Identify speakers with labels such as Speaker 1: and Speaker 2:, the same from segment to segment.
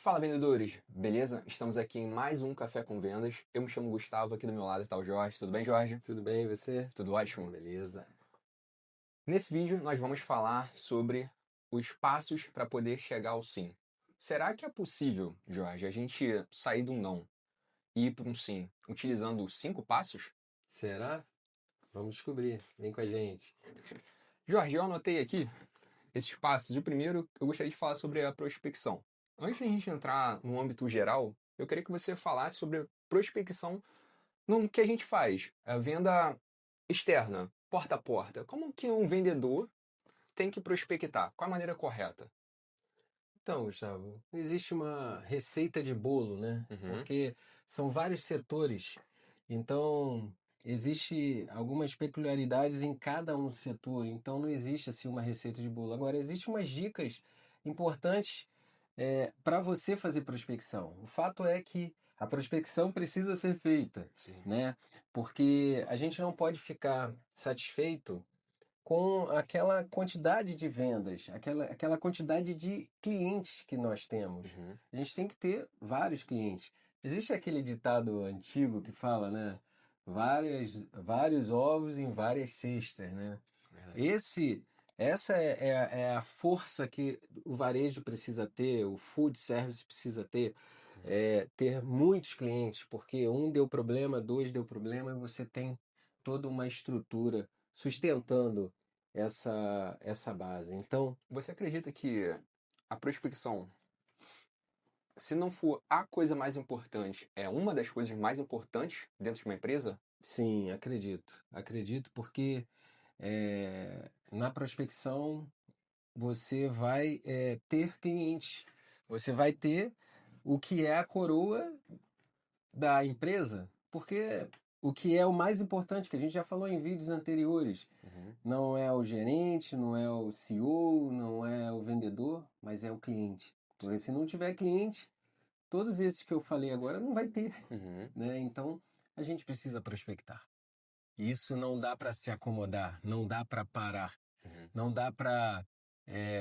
Speaker 1: Fala, vendedores! Beleza? Estamos aqui em mais um Café com Vendas. Eu me chamo Gustavo, aqui do meu lado está o Jorge. Tudo bem, Jorge?
Speaker 2: Tudo bem, e você?
Speaker 1: Tudo ótimo?
Speaker 2: Beleza.
Speaker 1: Nesse vídeo, nós vamos falar sobre os passos para poder chegar ao sim. Será que é possível, Jorge, a gente sair de um não e ir para um sim utilizando 5 passos?
Speaker 2: Será? Vamos descobrir. Vem com a gente.
Speaker 1: Jorge, eu anotei aqui esses passos. O primeiro, eu gostaria de falar sobre a prospecção. Antes de a gente entrar no âmbito geral, eu queria que você falasse sobre prospecção no que a gente faz. A venda externa, porta a porta. Como que um vendedor tem que prospectar? Qual a maneira correta?
Speaker 2: Então, Gustavo, não existe uma receita de bolo, né?
Speaker 1: Uhum,
Speaker 2: Porque são vários setores. Então, existe algumas peculiaridades em cada um setor. Então, não existe assim uma receita de bolo. Agora, existem umas dicas importantes para você fazer prospecção. O fato é que a prospecção precisa ser feita,
Speaker 1: sim.
Speaker 2: né? Porque a gente não pode ficar satisfeito com aquela quantidade de vendas, aquela quantidade de clientes que nós temos.
Speaker 1: Uhum,
Speaker 2: A gente tem que ter vários clientes. Existe aquele ditado antigo que fala, né? Vários ovos em várias cestas, né?
Speaker 1: verdade.
Speaker 2: Esse, essa é a força que o varejo precisa ter, o food service precisa ter,
Speaker 1: Uhum.
Speaker 2: ter muitos clientes, porque um deu problema, dois deu problema, e você tem toda uma estrutura sustentando essa base. Então,
Speaker 1: Você acredita que a prospecção, se não for a coisa mais importante, é uma das coisas mais importantes dentro de uma empresa?
Speaker 2: sim, acredito. Acredito porque na prospecção você vai ter clientes, você vai ter o que é a coroa da empresa, porque o que é o mais importante, que a gente já falou em vídeos anteriores,
Speaker 1: Uhum,
Speaker 2: não é o gerente, não é o CEO, não é o vendedor, mas é o cliente. Porque
Speaker 1: sim.
Speaker 2: se não tiver cliente, todos esses que eu falei agora não vai ter,
Speaker 1: Uhum,
Speaker 2: né? Então, a gente precisa prospectar. Isso não dá para se acomodar, não dá para parar,
Speaker 1: uhum.
Speaker 2: não dá para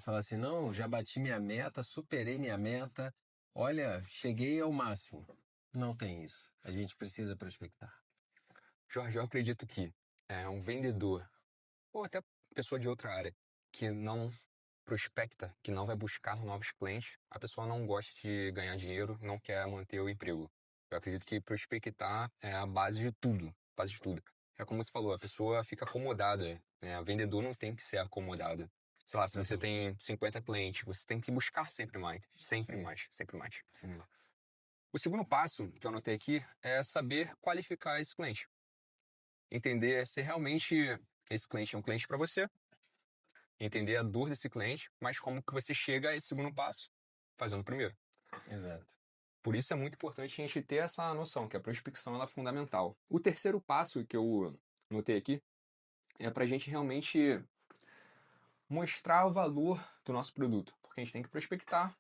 Speaker 2: falar assim, não, já bati minha meta, superei minha meta, olha, cheguei ao máximo. Não tem isso. A gente precisa prospectar.
Speaker 1: Jorge, eu acredito que um vendedor, ou até pessoa de outra área, que não prospecta, que não vai buscar novos clientes, a pessoa não gosta de ganhar dinheiro, não quer manter o emprego. Eu acredito que prospectar é a base de tudo, base de tudo. É como você falou, a pessoa fica acomodada, né? O vendedor não tem que ser acomodado. Sei lá, se você
Speaker 2: Exatamente.
Speaker 1: tem 50 clientes, você tem que buscar sempre mais, sempre
Speaker 2: Sim,
Speaker 1: mais, sempre mais.
Speaker 2: sim.
Speaker 1: O segundo passo que eu anotei aqui é saber qualificar esse cliente. Entender se realmente esse cliente é um cliente para você, entender a dor desse cliente, mas como que você chega a esse segundo passo, fazendo o primeiro.
Speaker 2: Exato.
Speaker 1: Por isso é muito importante a gente ter essa noção, que a prospecção ela é fundamental. O terceiro passo que eu notei aqui é para a gente realmente mostrar o valor do nosso produto, porque a gente tem que prospectar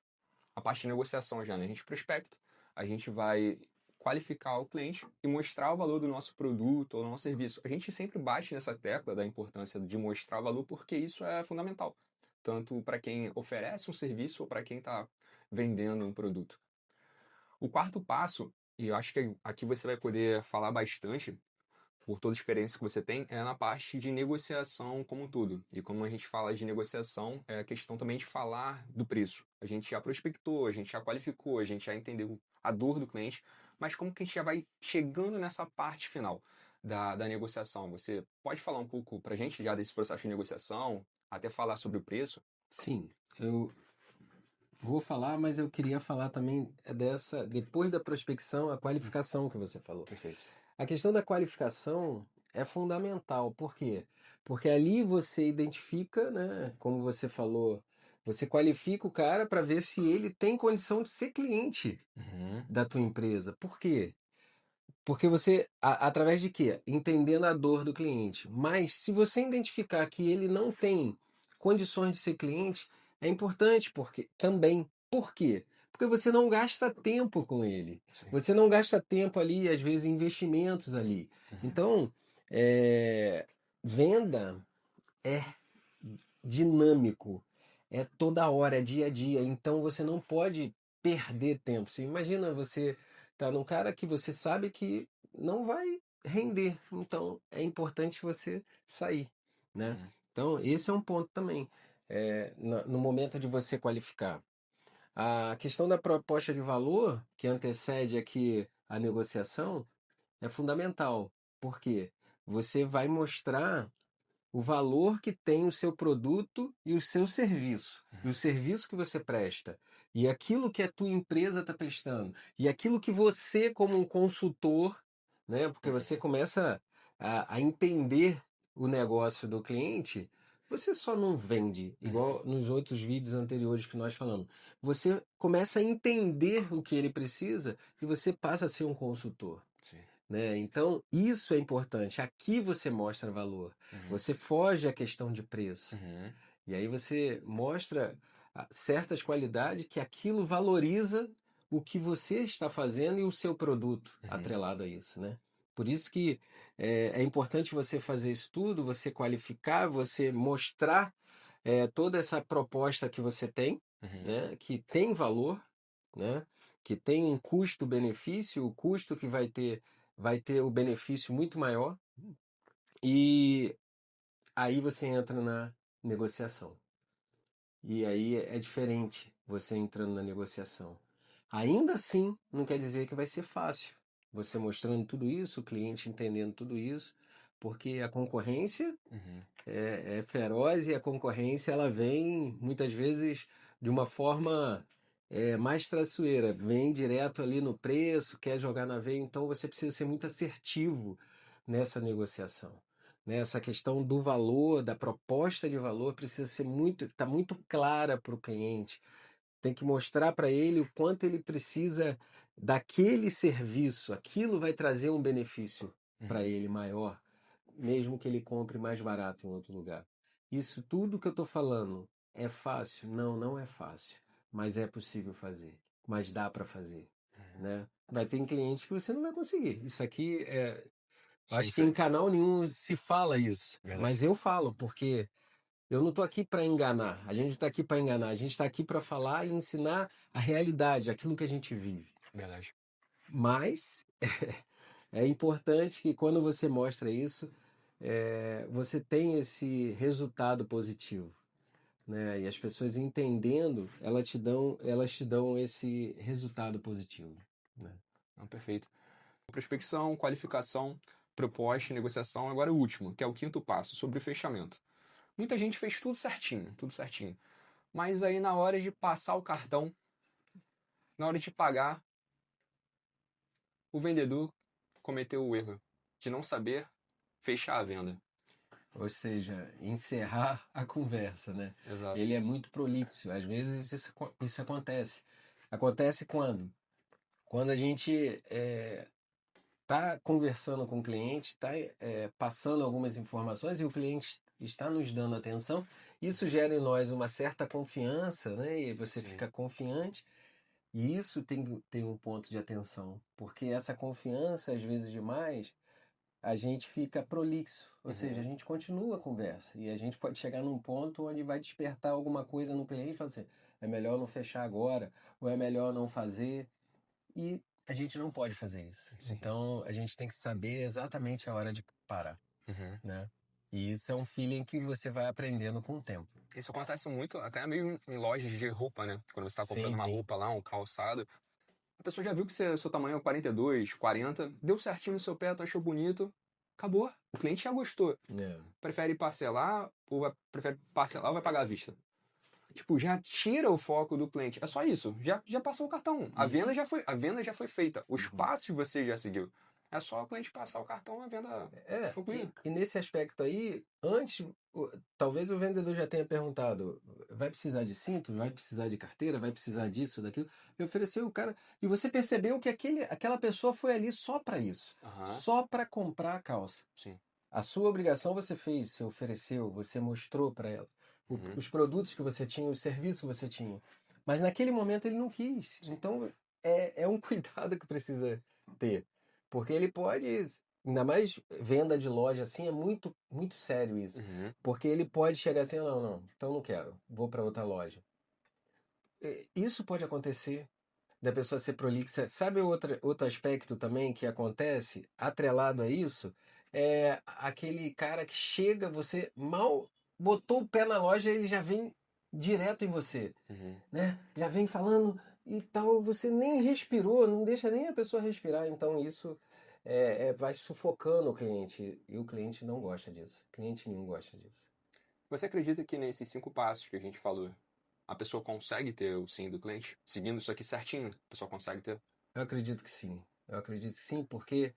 Speaker 1: a parte de negociação já, né? A gente prospecta, a gente vai qualificar o cliente e mostrar o valor do nosso produto ou do nosso serviço. A gente sempre bate nessa tecla da importância de mostrar o valor porque isso é fundamental, tanto para quem oferece um serviço ou para quem está vendendo um produto. O quarto passo, e eu acho que aqui você vai poder falar bastante, por toda a experiência que você tem, é na parte de negociação como um todo. E como a gente fala de negociação, é a questão também de falar do preço. A gente já prospectou, a gente já qualificou, a gente já entendeu a dor do cliente, mas como que a gente já vai chegando nessa parte final da negociação? Você pode falar um pouco para a gente já desse processo de negociação, até falar sobre o preço?
Speaker 2: Sim, eu vou falar, mas eu queria falar também depois da prospecção, a qualificação que você falou.
Speaker 1: Perfeito.
Speaker 2: A questão da qualificação é fundamental. Por quê? Porque ali você identifica, né, como você falou, você qualifica o cara para ver se ele tem condição de ser cliente
Speaker 1: Uhum,
Speaker 2: da tua empresa. Por quê? Porque você, através de quê? Entendendo a dor do cliente. Mas se você identificar que ele não tem condições de ser cliente, é importante porque também. Por quê? Porque você não gasta tempo com ele.
Speaker 1: sim.
Speaker 2: Você não gasta tempo ali, às vezes, investimentos ali.
Speaker 1: Uhum,
Speaker 2: Então, venda é dinâmico, é toda hora, é dia a dia. Então você não pode perder tempo. Você imagina você tá num cara que você sabe que não vai render, então é importante você sair, né?
Speaker 1: Uhum.
Speaker 2: Então esse é um ponto também, no momento de você qualificar. A questão da proposta de valor, que antecede aqui a negociação, é fundamental, porque você vai mostrar o valor que tem o seu produto e o seu serviço, e o serviço que você presta, e aquilo que a tua empresa está prestando, e aquilo que você, como um consultor, né, porque
Speaker 1: Uhum.
Speaker 2: você começa a entender o negócio do cliente, você só não vende,
Speaker 1: Uhum.
Speaker 2: igual nos outros vídeos anteriores que nós falamos. Você começa a entender o que ele precisa e você passa a ser um consultor,
Speaker 1: Sim.
Speaker 2: né? Então, isso é importante. Aqui você mostra valor.
Speaker 1: Uhum.
Speaker 2: Você foge à questão de preço.
Speaker 1: Uhum.
Speaker 2: E aí você mostra certas qualidades que aquilo valoriza o que você está fazendo e o seu produto
Speaker 1: Uhum.
Speaker 2: atrelado a isso, né? Por isso que é importante você fazer isso tudo, você qualificar, você mostrar toda essa proposta que você tem,
Speaker 1: Uhum.
Speaker 2: né? Que tem valor, né? Que tem um custo-benefício, o custo que vai ter o benefício muito maior, e aí você entra na negociação. E aí é diferente você entrando na negociação. Ainda assim, não quer dizer que vai ser fácil. Você mostrando tudo isso, o cliente entendendo tudo isso, porque a concorrência
Speaker 1: Uhum.
Speaker 2: é feroz, e a concorrência ela vem muitas vezes de uma forma mais traiçoeira, vem direto ali no preço, quer jogar na veia, então você precisa ser muito assertivo nessa negociação. Né? Essa questão do valor, da proposta de valor precisa ser tá muito clara para o cliente. Tem que mostrar para ele o quanto ele precisa daquele serviço, aquilo vai trazer um benefício para
Speaker 1: Uhum.
Speaker 2: ele maior, mesmo que ele compre mais barato em outro lugar. Isso tudo que eu estou falando é fácil? Não, não é fácil, mas é possível fazer, mas dá para fazer,
Speaker 1: Uhum.
Speaker 2: né? Vai ter clientes que você não vai conseguir. Isso aqui
Speaker 1: Sim,
Speaker 2: acho que em
Speaker 1: sim.
Speaker 2: canal nenhum se fala isso,
Speaker 1: Verdade.
Speaker 2: mas eu falo porque eu não estou aqui para enganar. A gente não está aqui para enganar. A gente está aqui para falar e ensinar a realidade, aquilo que a gente vive.
Speaker 1: Verdade.
Speaker 2: Mas é importante que quando você mostra isso, você tem esse resultado positivo, né? E as pessoas entendendo, elas te dão esse resultado positivo, né?
Speaker 1: Não, perfeito. Prospecção, qualificação, proposta, negociação. Agora o último, que é o quinto passo, sobre o fechamento. Muita gente fez tudo certinho, tudo certinho. Mas aí na hora de passar o cartão, na hora de pagar, o vendedor cometeu o erro de não saber fechar a venda.
Speaker 2: Ou seja, encerrar a conversa, né?
Speaker 1: Exato.
Speaker 2: Ele é muito prolixo. Às vezes isso acontece. Acontece quando? Quando a gente está conversando com o cliente, está passando algumas informações e o cliente está nos dando atenção, isso gera em nós uma certa confiança, né? E você
Speaker 1: Sim.
Speaker 2: fica confiante, e isso tem um ponto de atenção, porque essa confiança, às vezes demais, a gente fica prolixo, ou seja, a
Speaker 1: Uhum.
Speaker 2: gente continua a conversa e a gente pode chegar num ponto onde vai despertar alguma coisa no cliente e falar assim, é melhor não fechar agora, ou é melhor não fazer. E a gente não pode fazer isso.
Speaker 1: Sim.
Speaker 2: Então a gente tem que saber exatamente a hora de parar,
Speaker 1: Uhum.
Speaker 2: né? E isso é um feeling que você vai aprendendo com o tempo.
Speaker 1: Isso acontece muito, até mesmo em lojas de roupa, né? Quando você está comprando
Speaker 2: Sim,
Speaker 1: uma
Speaker 2: sim.
Speaker 1: roupa lá, um calçado, a pessoa já viu que seu tamanho é 42, 40, deu certinho no seu pé, tu achou bonito, acabou. O cliente já gostou.
Speaker 2: É.
Speaker 1: Prefere parcelar prefere parcelar ou vai pagar à vista? Tipo, já tira o foco do cliente. É só isso. Já passou o cartão.
Speaker 2: Uhum.
Speaker 1: A venda já foi feita. Os
Speaker 2: Uhum.
Speaker 1: passos você já seguiu. É só o cliente passar o cartão, a venda concluída.
Speaker 2: E nesse aspecto aí, antes, talvez o vendedor já tenha perguntado, vai precisar de cinto, vai precisar de carteira, vai precisar disso, daquilo, e ofereceu o cara, e você percebeu que aquela pessoa foi ali só para isso,
Speaker 1: Aham,
Speaker 2: só para comprar a calça.
Speaker 1: sim.
Speaker 2: A sua obrigação você fez, você ofereceu, você mostrou para ela
Speaker 1: Uhum,
Speaker 2: os produtos que você tinha, os serviços que você tinha. Mas naquele momento ele não quis.
Speaker 1: sim.
Speaker 2: Então é um cuidado que precisa ter. Porque ele pode, ainda mais venda de loja assim, é muito, muito sério isso.
Speaker 1: Uhum,
Speaker 2: Porque ele pode chegar assim, não, não, então não quero, vou para outra loja. Isso pode acontecer. da pessoa ser prolixa. Sabe outro aspecto também que acontece, atrelado a isso? É aquele cara que chega, você mal botou o pé na loja, ele já vem direto em você,
Speaker 1: Uhum.
Speaker 2: né? Já vem falando e tal, você nem respirou, não deixa nem a pessoa respirar. Então isso vai sufocando o cliente e o cliente não gosta disso. Cliente nenhum gosta disso.
Speaker 1: Você acredita que nesses 5 passos que a gente falou, a pessoa consegue ter o sim do cliente? Seguindo isso aqui certinho, a pessoa consegue ter?
Speaker 2: Eu acredito que sim. Eu acredito que sim, porque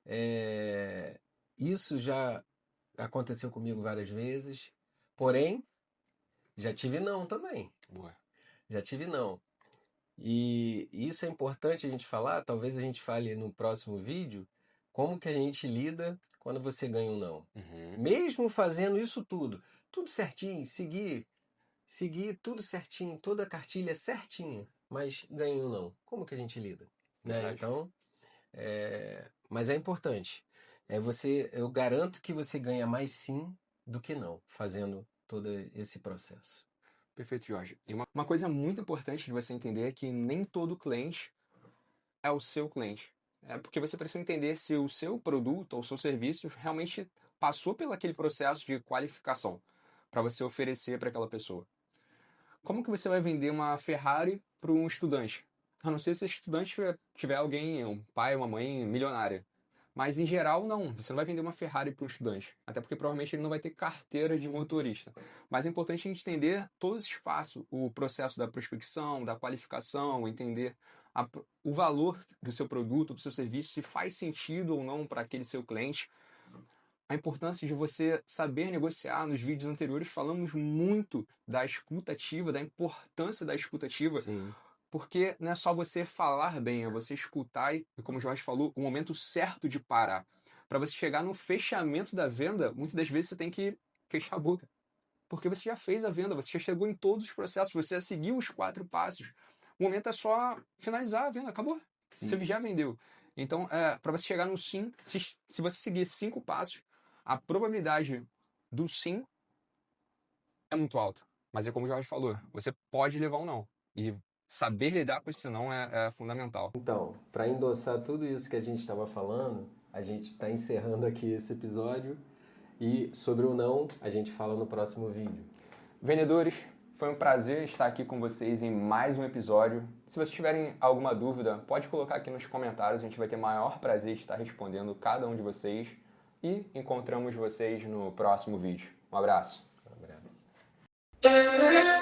Speaker 2: é, isso já aconteceu comigo várias vezes. Porém, já tive não também.
Speaker 1: Boa.
Speaker 2: Já tive não. E isso é importante a gente falar, talvez a gente fale no próximo vídeo, como que a gente lida quando você ganha um não.
Speaker 1: Uhum.
Speaker 2: Mesmo fazendo isso tudo certinho, seguir tudo certinho, toda a cartilha certinha, mas ganhei um não. Como que a gente lida? Né?
Speaker 1: Verdade.
Speaker 2: Então, mas é importante. Eu garanto que você ganha mais sim do que não, fazendo todo esse processo.
Speaker 1: Perfeito, Jorge. E uma coisa muito importante de você entender é que nem todo cliente é o seu cliente. É porque você precisa entender se o seu produto ou o seu serviço realmente passou pelo aquele processo de qualificação para você oferecer para aquela pessoa. Como que você vai vender uma Ferrari para um estudante? A não ser se esse estudante tiver alguém, um pai, uma mãe milionária. Mas em geral, não. Você não vai vender uma Ferrari para um estudante. Até porque provavelmente ele não vai ter carteira de motorista. Mas é importante a gente entender todo esse espaço, o processo da prospecção, da qualificação, entender o valor do seu produto, do seu serviço, se faz sentido ou não para aquele seu cliente. A importância de você saber negociar. Nos vídeos anteriores falamos muito da escuta ativa, da importância da escuta ativa,
Speaker 2: Sim.
Speaker 1: porque não é só você falar bem, é você escutar e, como o Jorge falou, o momento certo de parar. Para você chegar no fechamento da venda, muitas das vezes você tem que fechar a boca. Porque você já fez a venda, você já chegou em todos os processos, você já seguiu os 4 passos. O momento é só finalizar a venda, acabou.
Speaker 2: Sim.
Speaker 1: Você já vendeu. Então, para você chegar no sim, se você seguir 5 passos, a probabilidade do sim é muito alta. Mas é como o Jorge falou, você pode levar um não. E saber lidar com esse não é fundamental.
Speaker 2: Então, para endossar tudo isso que a gente estava falando, a gente está encerrando aqui esse episódio e sobre o não a gente fala no próximo vídeo.
Speaker 1: Vendedores, foi um prazer estar aqui com vocês em mais um episódio. Se vocês tiverem alguma dúvida, pode colocar aqui nos comentários, a gente vai ter maior prazer de estar respondendo cada um de vocês. E encontramos vocês no próximo vídeo. Um abraço.
Speaker 2: Um abraço.